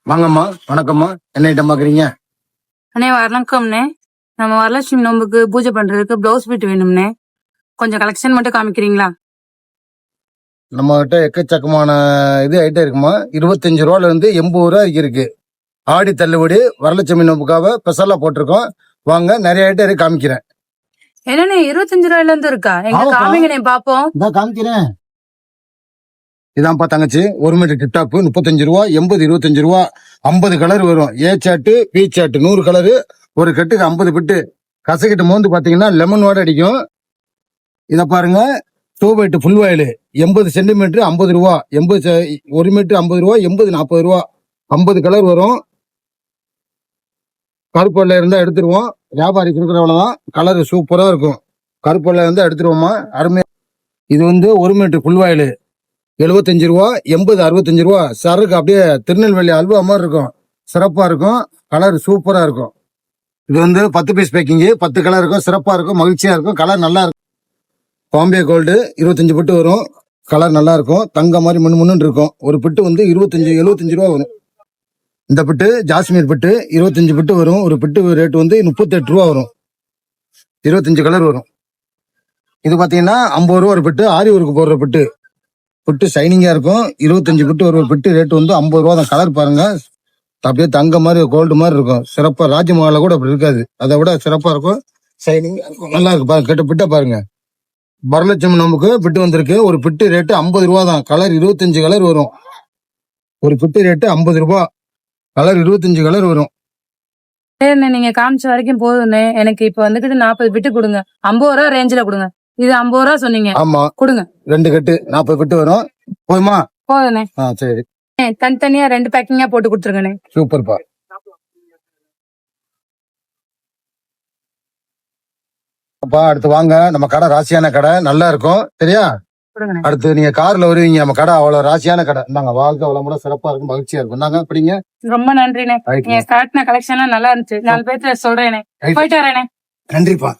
வாங்கம்மா, வணக்கம்மா. என்ன ஐட்டம் பாக்குறீங்க? அண்ணே வணக்கம்ண்ணே. நம்ம வரலட்சுமி நோம்புக்கு பூஜை பண்றதுக்கு பிளவுஸ் பிட் வேணும்ண்ணே. கொஞ்சம் கலெக்ஷன் மட்டும் காமிக்கிறீங்களா? நம்ம கிட்ட எக்கச்சக்கமான ஐட்டம் இருக்குமா. 25 ரூபால இருந்து 80 ரூபா இருக்கு. ஆடி தள்ளுபடி வரலட்சுமி நோம்புக்காக ஸ்பெஷலா போட்டிருக்கோம். வாங்க, நிறைய ஐட்டம் இருக்கு, காமிக்கிறேன். என்னண்ணே 25 ரூபாயில இருந்து இருக்கா? எங்க ஆமாப்பா. காமிங்கண்ணே பாப்போம். இதான் காமிக்கிறேன். இதான்ப்பா தங்கச்சி, 1 மீட்டர் டிப்டாப் 35 ரூபா, 80 25 ரூபா, 50 கலர் வரும். ஏ சாட்டு, பி சாட்டு, 100 கலரு, ஒரு கட்டுக்கு 50 பிட்டு. கசக்கிட்டு மோந்து பாத்தீங்கன்னா லெமன் வாடை அடிக்கும். இத பாருங்க, 2 பை 2 ஃபுல் வாயில் 80 சென்டிமீட்டர் 50 ரூபா, 1 மீட்டர் 50 ரூபா, 80 40 ரூபா, 50 கலர் வரும். கருப்பு வெள்ளை இருந்தா எடுத்துருவோம். வியாபாரி கொடுக்குறவளதான். கலர் சூப்பரா இருக்கும். கருப்பு வெள்ளை இருந்தா எடுத்துருவோமா, அருமையா. இது 1 மீட்டர் ஃபுல் வாயில் 75 ரூபா, 80 65 ரூபா. சரக்கு அப்படியே திருநெல்வேலி அல்வா மாதிரி இருக்கும். சிறப்பா இருக்கும். கலர் சூப்பரா இருக்கும். இது 10 பீஸ் பேக்கிங், 10 கலர் இருக்கும். சிறப்பா இருக்கும், மகிழ்ச்சியா இருக்கும். கலர் நல்லா இருக்கும். பாம்பே கோல்டு 25 பிட்டு வரும். கலர் நல்லா இருக்கும். தங்க மாதிரி முன்னு இருக்கும். ஒரு பிட்டு 75 ரூபா வரும். இந்த பிட்டு ஜாஸ்மீர் பிட்டு 25 பிட்டு வரும். ஒரு பிட்டு ரேட் 38 ரூபா வரும். 25 கலர் வரும். இது பாத்தீங்கன்னா 50 ரூபா ஒரு பிட்டு. ஆரி ஒர்க்கு போடுற பிட்டு. பிட்டு ஷைனிங்கா இருக்கும். 25 பிட்டு ஒரு பிட்டு ரேட் 50 ரூபா தான். கலர் பாருங்க, அப்படியே தங்க மாதிரி கோல்டு மாதிரி இருக்கும். சிறப்பா ராஜ்மஹால கூட அப்படி இருக்காது, அதை விட சிறப்பா இருக்கும். ஷைனிங்கா இருக்கும், நல்லா இருக்கு. பாருங்க, கேட்ட பிட்ட பாருங்க. வரலட்சுமி நோம்புக்கு பிட்டு வந்திருக்கு. ஒரு பிட்டு ரேட்டு 50 ரூபா தான். கலர் 25 கலர் வரும். ஒரு பிட்டு ரேட்டு 50 ரூபா. கலர் 25 கலர் வரும். சரிண்ணே, நீங்க காமிச்ச வரைக்கும் போதுண்ணே. எனக்கு இப்ப 40 பிட்டு கொடுங்க. 50 ரூபா ரேஞ்சில கொடுங்க. இது 50 ரூபா சொன்னீங்க. ஆமா, கொடுங்க. 2 கட்டு 40 பிட்டு வரும். போதுமா? போதுண்ணே. சரி, தனித்தனியா 2 பேக்கிங்கா போட்டு கொடுத்துருங்கண்ணே. சூப்பர்ப்பா. அப்பா, அடுத்து வாங்க. நம்ம கடை ராசியான கடை, நல்லா இருக்கும். சரியா? கொடுங்கண்ணே. அடுத்து நீங்க கார்ல வருவீங்க. நம்ம கடை அவ்வளவு ராசியான கடை. நாங்க வாழ்க்கை வளமுறை சிறப்பா இருக்கும், மகிழ்ச்சியா இருக்கும். நாங்க அப்படிங்க. ரொம்ப நன்றிண்ணே. நீங்க காட்டின கலெக்ஷன் எல்லாம் நல்லா இருந்துச்சு. 4 பேர்த்து சொல்றேனே. போயிட்டு வரேனே. நன்றிப்பா.